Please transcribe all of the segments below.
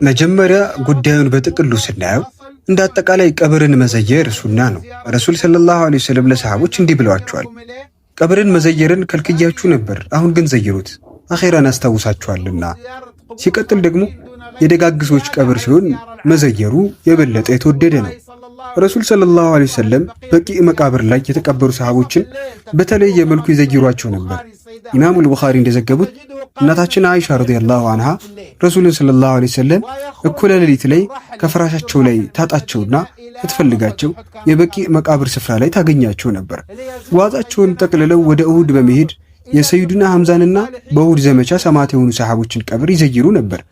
መጀመሪያ ጉዳዩን በጥቅሉ ስናየው እንደ አጠቃላይ ቀብርን መዘየር ሱና ነው። ረሱል ሰለላሁ ዐለይሂ ወሰለም ለሰሃቦች እንዲህ ብለዋቸዋል፣ ቀብርን መዘየርን ከልክያችሁ ነበር፣ አሁን ግን ዘይሩት አኺራን አስታውሳችኋልና። ሲቀጥል ደግሞ የደጋግ ሰዎች ቀብር ሲሆን መዘየሩ የበለጠ የተወደደ ነው። ረሱል ሰለላሁ ዐለይሂ ወሰለም በቂዕ መቃብር ላይ የተቀበሩ ሰሃቦችን በተለየ መልኩ ይዘይሯቸው ነበር። ኢማሙ አልቡኻሪ እንደዘገቡት እናታችን አይሻ ረዲየላሁ ዐንሃ ረሱልን ሰለላሁ ዐለይሂ ወሰለም እኩለ ሌሊት ላይ ከፍራሻቸው ላይ ታጣቸውና ስትፈልጋቸው የበቂዕ መቃብር ስፍራ ላይ ታገኛቸው ነበር። ዋጣቸውን ጠቅልለው ወደ እሁድ በመሄድ የሰይዱና ሐምዛንና በእሁድ ዘመቻ ሰማዕት የሆኑ ሰሃቦችን ቀብር ይዘይሩ ነበር።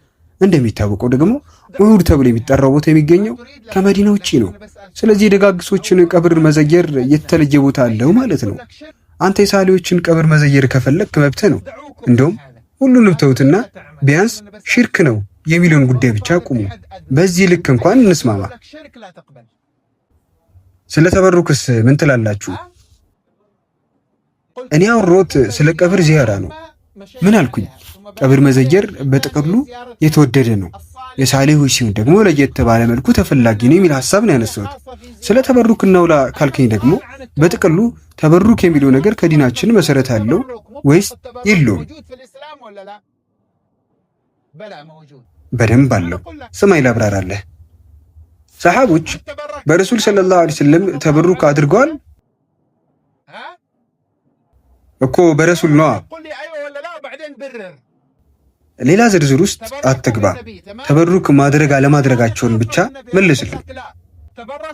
እንደሚታወቀው ደግሞ እሁድ ተብሎ የሚጠራው ቦታ የሚገኘው ከመዲና ውጪ ነው። ስለዚህ የደጋግሶችን ቀብር መዘየር የተለየ ቦታ አለው ማለት ነው። አንተ የሳሊዎችን ቀብር መዘየር ከፈለክ መብት ነው። እንደውም ሁሉንም ተውትና ቢያንስ ሽርክ ነው የሚለውን ጉዳይ ብቻ አቁሙ። በዚህ ልክ እንኳን እንስማማ። ስለ ተበሩክስ ምን ትላላችሁ? እኔ አወራሁት ስለ ቀብር ዚያራ ነው። ምን አልኩኝ? ቀብር መዘየር በጥቅሉ የተወደደ ነው። የሳሊሆች ሲሆን ደግሞ ለየት ባለ መልኩ ተፈላጊ ነው የሚል ሐሳብ ነው ያነሳሁት። ስለ ተበሩክ እናውላ ካልከኝ ደግሞ በጥቅሉ ተበሩክ የሚለው ነገር ከዲናችን መሰረት አለው ወይስ የለውም? በደንብ አለው። ስማይ ላብራራለህ። ሰሃቦች በረሱል ሰለላሁ ዐለይሂ ወሰለም ተበሩክ አድርገዋል እኮ በረሱል ነው። ሌላ ዝርዝር ውስጥ አትግባ። ተበሩክ ማድረግ አለማድረጋቸውን ብቻ መልስልኝ።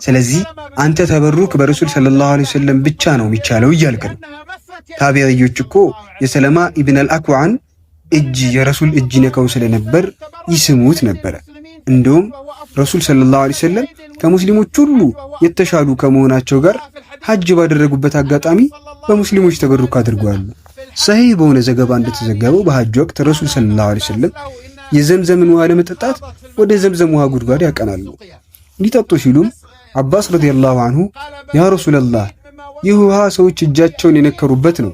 ስለዚህ አንተ ተበሩክ በረሱል ሰለላሁ ዐለይሂ ወሰለም ብቻ ነው የሚቻለው እያልክ ነው። ታቢዒዮች እኮ የሰለማ ኢብን አልአክዋዕን እጅ የረሱል እጅ ነካው ስለነበር ይስሙት ነበረ። እንደውም ረሱል ሰለላሁ ዐለይሂ ወሰለም ከሙስሊሞች ሁሉ የተሻሉ ከመሆናቸው ጋር ሐጅ ባደረጉበት አጋጣሚ በሙስሊሞች ተበሩክ አድርገዋል። ሰሂህ በሆነ ዘገባ እንደተዘገበው በሐጅ ወቅት ረሱል ሰለላሁ ዐለይሂ ወሰለም የዘምዘምን ውሃ ለመጠጣት ወደ ዘምዘም ውሃ ጉድጓድ ያቀናሉ። ሊጠጡ ሲሉም አባስ ረዲየላሁ ዐንሁ ያ ረሱላህ፣ ይህ ውሃ ሰዎች እጃቸውን የነከሩበት ነው፣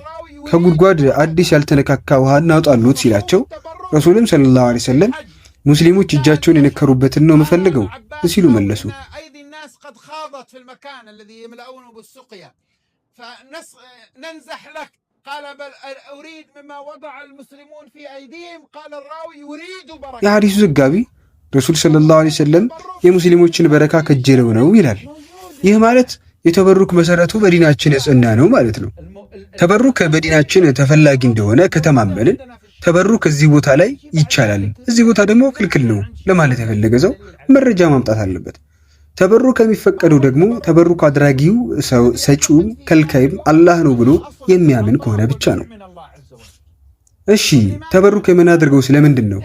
ከጉድጓድ አዲስ ያልተነካካ ውሃ እናውጣሉት ሲላቸው ረሱልም ሰለላሁ ዐለይሂ ወሰለም ሙስሊሞች እጃቸውን የነከሩበትን ነው የምፈልገው ሲሉ መለሱ። የሐዲሱ ዘጋቢ ረሱል ሰለላሁ ዐለይሂ ወሰለም የሙስሊሞችን በረካ ከጀለው ነው ይላል። ይህ ማለት የተበሩክ መሰረቱ በዲናችን የጸና ነው ማለት ነው። ተበሩክ በዲናችን ተፈላጊ እንደሆነ ከተማመንን ተበሩክ እዚህ ቦታ ላይ ይቻላል፣ እዚህ ቦታ ደግሞ ክልክል ነው ለማለት የፈለገ ሰው መረጃ ማምጣት አለበት። ተበሩክ የሚፈቀደው ደግሞ ተበሩክ አድራጊው ሰጪውም ከልካይም አላህ ነው ብሎ የሚያምን ከሆነ ብቻ ነው። እሺ ተበሩክ የምናደርገው ስለምንድን ነው?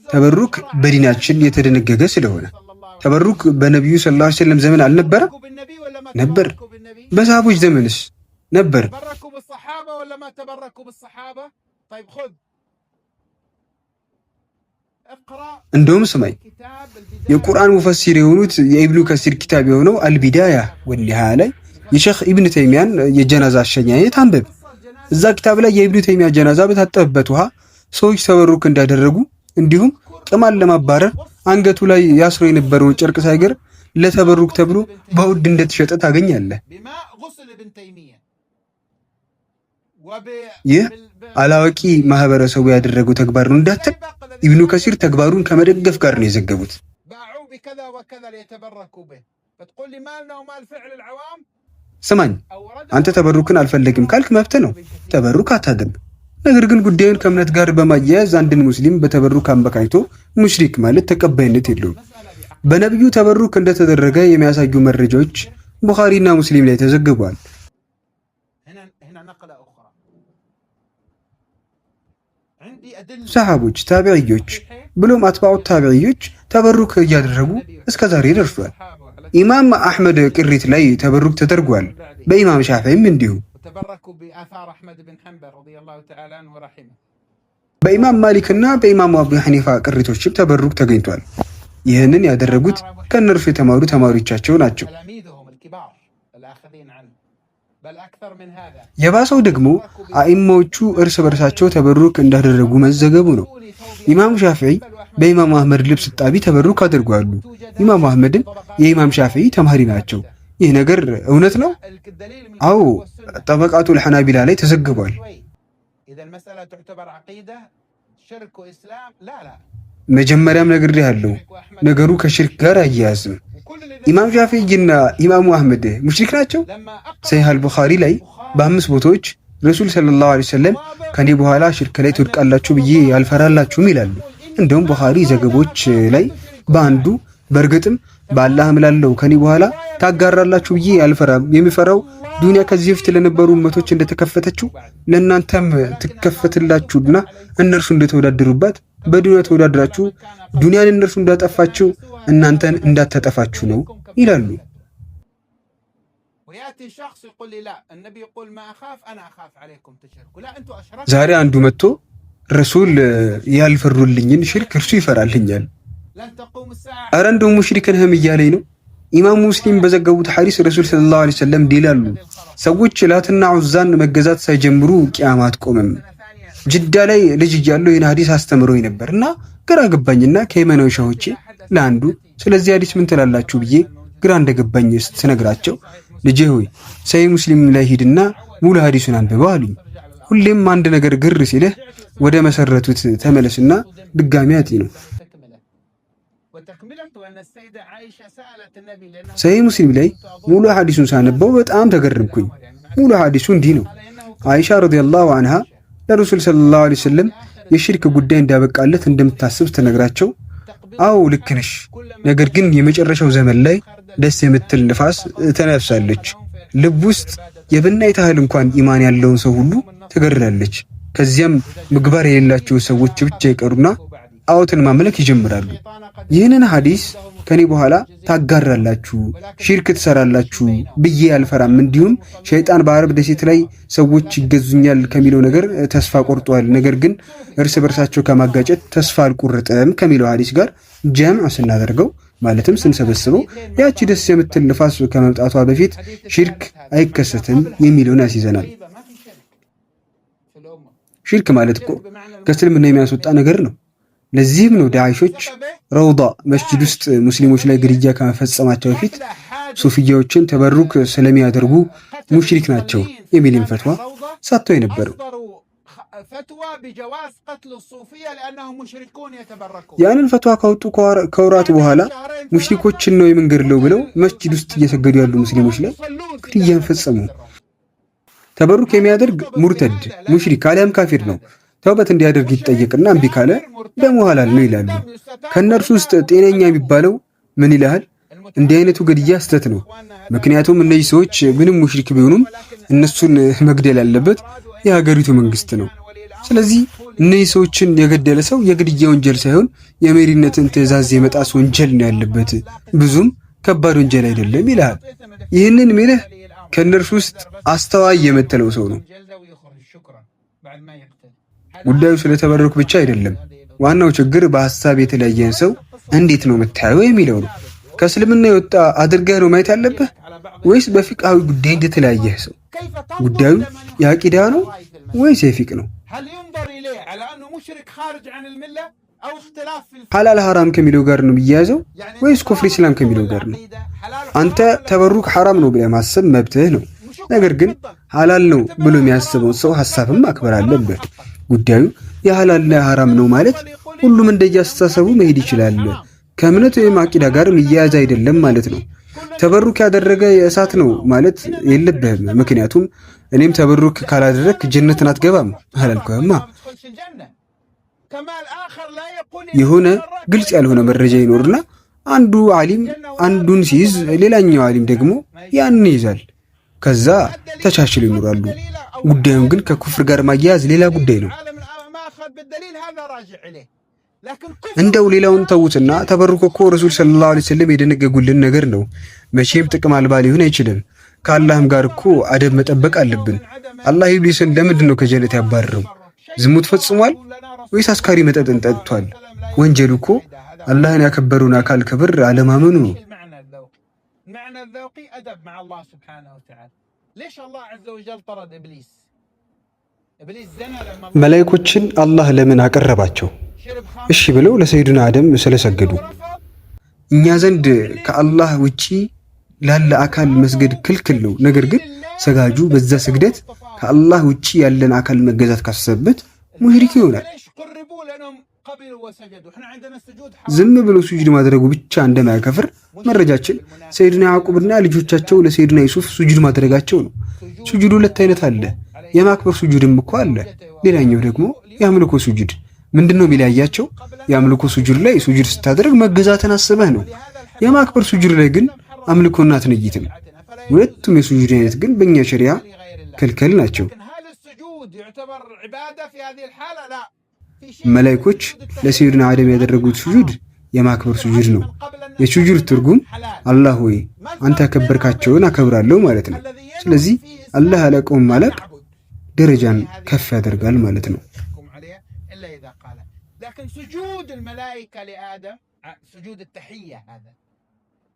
ተበሩክ በዲናችን የተደነገገ ስለሆነ። ተበሩክ በነቢዩ ሰለላሁ ዐለይሂ ወሰለም ዘመን አልነበረ? ነበር። በሰሃቦች ዘመንስ ነበር። እንደውም ስማይ የቁርአን ሙፈሲር የሆኑት የኢብኑ ከሲር ኪታብ የሆነው አልቢዳያ ወኒሃያ ላይ የሼኽ ኢብኑ ተይሚያን የጀናዛ አሸኛኘት አንብብ። እዛ ኪታብ ላይ የኢብኑ ተይሚያ ጀናዛ በታጠበበት ውሃ ሰዎች ተበሩክ እንዳደረጉ እንዲሁም ቅማል ለማባረር አንገቱ ላይ ያስሮ የነበረውን ጨርቅ ሳይገር ለተበሩክ ተብሎ በውድ እንደተሸጠ ታገኛለህ። ይህ አላዋቂ ማህበረሰቡ ያደረገው ተግባር ነው እንዳትል ኢብኑ ከሲር ተግባሩን ከመደገፍ ጋር ነው የዘገቡት። ስማኝ፣ አንተ ተበሩክን አልፈለግም ካልክ መብት ነው፣ ተበሩክ አታድርግ። ነገር ግን ጉዳዩን ከእምነት ጋር በማያያዝ አንድን ሙስሊም በተበሩክ አመካኝቶ ሙሽሪክ ማለት ተቀባይነት የለውም። በነብዩ ተበሩክ እንደተደረገ የሚያሳዩ መረጃዎች ቡኻሪና ሙስሊም ላይ ተዘግበዋል። ሰሃቦች፣ ታቢዒዮች ብሎም አትባዑት ታቢዒዮች ተበሩክ እያደረጉ እስከ ዛሬ ደርሷል። ኢማም አሕመድ ቅሪት ላይ ተበሩክ ተደርጓል። በኢማም ሻፊዒም እንዲሁ። በኢማም ማሊክና በኢማም አቡ ሐኒፋ ቅሪቶችም ተበሩክ ተገኝቷል። ይህንን ያደረጉት ከነርሱ የተማሩ ተማሪዎቻቸው ናቸው። የባሰው ደግሞ አኢማዎቹ እርስ በርሳቸው ተበሩክ እንዳደረጉ መዘገቡ ነው። ኢማም ሻፊዒ በኢማም አህመድ ልብስ ጣቢ ተበሩክ አድርጓሉ። ኢማም አህመድም የኢማም ሻፊዒ ተማሪ ናቸው። ይህ ነገር እውነት ነው? አዎ፣ ጠበቃቱል ሐናቢላ ላይ ተዘግቧል። መጀመሪያም ነግሬሃለሁ፣ ነገሩ ከሽርክ ጋር አያያዝም። ኢማም ሻፊዒና ኢማሙ አህመድ ሙሽሪክ ናቸው። ሰሒህ አልቡኻሪ ላይ በ5 ቦታዎች ረሱል ሰለላሁ ዐለይሂ ወሰለም ከኔ በኋላ ሽርክ ላይ ትወድቃላችሁ ብዬ አልፈራላችሁም ይላሉ። እንደውም ቡኻሪ ዘገቦች ላይ በአንዱ በእርግጥም በአላህ እምላለሁ ከኔ በኋላ ታጋራላችሁ ብዬ አልፈራም፣ የሚፈራው ዱንያ ከዚህ በፊት ለነበሩ እመቶች እንደተከፈተችው ለእናንተም ትከፈትላችሁና እነርሱ እንደተወዳደሩባት በዱንያ ተወዳድራችሁ ዱንያን እነርሱ እንዳጠፋችሁ እናንተን እንዳታጠፋችሁ ነው ይላሉ። ዛሬ አንዱ መጥቶ ረሱል ያልፈሩልኝን ሽርክ እርሱ ይፈራልኛል፣ አረ እንደው ሙሽሪክ ነህም እያለኝ ነው። ኢማም ሙስሊም በዘገቡት ሐዲስ ረሱል ሰለላሁ ዐለይሂ ወሰለም ይላሉ፣ ሰዎች ላትና ዑዛን መገዛት ሳይጀምሩ ቂያማ አትቆምም። ጅዳ ላይ ልጅ እያለሁ ይህን ሐዲስ አስተምሮኝ ነበርና ግራ ገባኝና ከየመናዊ ሻሆቼ ለአንዱ ስለዚህ ሐዲስ ምን ትላላችሁ ብዬ ግራ እንደገባኝ ስትነግራቸው ልጄ ሆይ ሰሂህ ሙስሊም ላይ ሂድና ሙሉ ሐዲሱን አንብበው አሉኝ። ሁሌም አንድ ነገር ግር ሲልህ ወደ መሰረቱት ተመለስና ድጋሚ አጥኚ ነው። ሰሂህ ሙስሊም ላይ ሙሉ ሐዲሱን ሳነበው በጣም ተገረምኩኝ። ሙሉ ሐዲሱ እንዲህ ነው። አይሻ ረዲየላሁ ዐንሃ ለረሱል ሰለላሁ ዐለይሂ ወሰለም የሽርክ ጉዳይ እንዳበቃለት እንደምታስብ ተነግራቸው፣ አዎ ልክ ነሽ፣ ነገር ግን የመጨረሻው ዘመን ላይ ደስ የምትል ንፋስ ተነፍሳለች፣ ልብ ውስጥ የብናይ ታህል እንኳን ኢማን ያለውን ሰው ሁሉ ትገድላለች። ከዚያም ምግባር የሌላቸው ሰዎች ብቻ ይቀሩና ጣዖትን ማምለክ ይጀምራሉ። ይህንን ሐዲስ ከኔ በኋላ ታጋራላችሁ፣ ሽርክ ትሰራላችሁ ብዬ አልፈራም። እንዲሁም ሸይጣን በአረብ ደሴት ላይ ሰዎች ይገዙኛል ከሚለው ነገር ተስፋ ቆርጧል። ነገር ግን እርስ በርሳቸው ከማጋጨት ተስፋ አልቆረጠም ከሚለው ሐዲስ ጋር ጀምዕ ስናደርገው ማለትም ስንሰበስበው ያቺ ደስ የምትል ንፋስ ከመምጣቷ በፊት ሽርክ አይከሰትም የሚለውን ያስይዘናል። ሽርክ ማለት እኮ ከእስልምና የሚያስወጣ ነገር ነው። ለዚህም ነው ዳዒሾች ረውዳ መስጂድ ውስጥ ሙስሊሞች ላይ ግድያ ከመፈጸማቸው በፊት ሱፊያዎችን ተበሩክ ስለሚያደርጉ ሙሽሪክ ናቸው የሚልን ፈትዋ ሰጥተው የነበረው። ያንን ፈትዋ ካወጡ ከወራት በኋላ ሙሽሪኮችን ነው የምንገድለው ብለው መስጂድ ውስጥ እየሰገዱ ያሉ ሙስሊሞች ላይ ግድያን ፈጸሙ። ተበሩክ የሚያደርግ ሙርተድ ሙሽሪክ አሊያም ካፊር ነው። ተውበት እንዲያደርግ ይጠየቅና እምቢ ካለ ደሙ ሐላል ነው ይላሉ። ከእነርሱ ውስጥ ጤነኛ የሚባለው ምን ይላል? እንዲህ አይነቱ ግድያ ስተት ነው። ምክንያቱም እነዚህ ሰዎች ምንም ሙሽሪክ ቢሆኑም እነሱን መግደል ያለበት የሀገሪቱ መንግስት ነው። ስለዚህ እነዚህ ሰዎችን የገደለ ሰው የግድያ ወንጀል ሳይሆን የመሪነትን ትዕዛዝ የመጣስ ወንጀል ነው ያለበት፣ ብዙም ከባድ ወንጀል አይደለም ይላል። ይህንን ሚልህ ከእነርሱ ውስጥ አስተዋይ የምትለው ሰው ነው። ጉዳዩ ስለተበረኩ ብቻ አይደለም። ዋናው ችግር በሐሳብ የተለያየን ሰው እንዴት ነው የምታየው የሚለው ነው። ከእስልምና የወጣ አድርገህ ነው ማየት ያለብህ ወይስ በፊቅሃዊ ጉዳይ እንደተለያየህ ሰው? ጉዳዩ የአቂዳ ነው ወይስ የፊቅ ነው? ሐላል ሐራም ከሚለው ጋር ነው የሚያያዘው ወይስ ኩፍር ኢስላም ከሚለው ጋር ነው? አንተ ተበሩክ ሐራም ነው ብለህ ማሰብ መብትህ ነው። ነገር ግን ሐላል ነው ብሎ የሚያስበው ሰው ሐሳብም ማክበር አለበት። ጉዳዩ የሐላልና ሐራም ነው ማለት ሁሉም እንደየአስተሳሰቡ መሄድ ይችላል። ከእምነት ወይም አቂዳ ጋር የሚያያዝ አይደለም ማለት ነው። ተበሩክ ያደረገ የእሳት ነው ማለት የለብህም። ምክንያቱም እኔም ተበሩክ ካላደረክ ጀነትን አትገባም አላልኩህማ። የሆነ ግልጽ ያልሆነ መረጃ ይኖርና አንዱ ዓሊም አንዱን ሲይዝ ሌላኛው ዓሊም ደግሞ ያንን ይይዛል። ከዛ ተቻችለው ይኖራሉ። ጉዳዩን ግን ከኩፍር ጋር ማያያዝ ሌላ ጉዳይ ነው። እንደው ሌላውን ተውትና ተበሩክ እኮ ረሱል ሰለላሁ ዐለይሂ ወሰለም የደነገጉልን ነገር ነው። መቼም ጥቅም አልባ ሊሆን አይችልም። ከአላህም ጋር እኮ አደብ መጠበቅ አለብን። አላህ ኢብሊስን ለምንድን ነው ከጀነት ያባረረው? ዝሙት ፈጽሟል ወይስ አስካሪ መጠጥን ጠጥቷል? ወንጀሉ እኮ አላህን ያከበሩን አካል ክብር አለማመኑ ነው። መላእክቶችን አላህ ለምን አቀረባቸው? እሺ ብለው ለሰይዱና አደም ስለሰገዱ። እኛ ዘንድ ከአላህ ውጪ ላለ አካል መስገድ ክልክል ነው። ነገር ግን ሰጋጁ በዛ ስግደት ከአላህ ውጪ ያለን አካል መገዛት ካሰበበት ሙሽሪክ ይሆናል። ዝም ብሎ ሱጁድ ማድረጉ ብቻ እንደማያከፍር መረጃችን ሰይድና ያዕቁብና ልጆቻቸው ለሰይድና ዩሱፍ ሱጁድ ማድረጋቸው ነው። ሱጁድ ሁለት አይነት አለ። የማክበር ሱጁድም እኮ አለ። ሌላኛው ደግሞ የአምልኮ ሱጁድ። ምንድነው የሚለያያቸው? የአምልኮ ሱጁድ ላይ ሱጁድ ስታደርግ መገዛትን አስበህ ነው። የማክበር ሱጁድ ላይ ግን አምልኮና አትነይትም። ሁለቱም የሱጁድ አይነት ግን በእኛ ሸሪዓ ክልክል ናቸው። መላእክቶች ለሰይድና አደም ያደረጉት ሱጁድ የማክበር ሱጁድ ነው። የሱጁድ ትርጉም አላህ ሆይ አንተ ያከበርካቸውን አከብራለሁ ማለት ነው። ስለዚህ አላህ ያለቀውን ማለቅ ደረጃን ከፍ ያደርጋል ማለት ነው። لكن سجود الملائكة لآدم سجود التحية هذا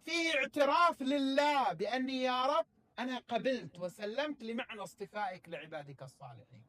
فيه اعتراف لله بأني يا رب أنا قبلت وسلمت لمعنى اصطفائك لعبادك الصالحين.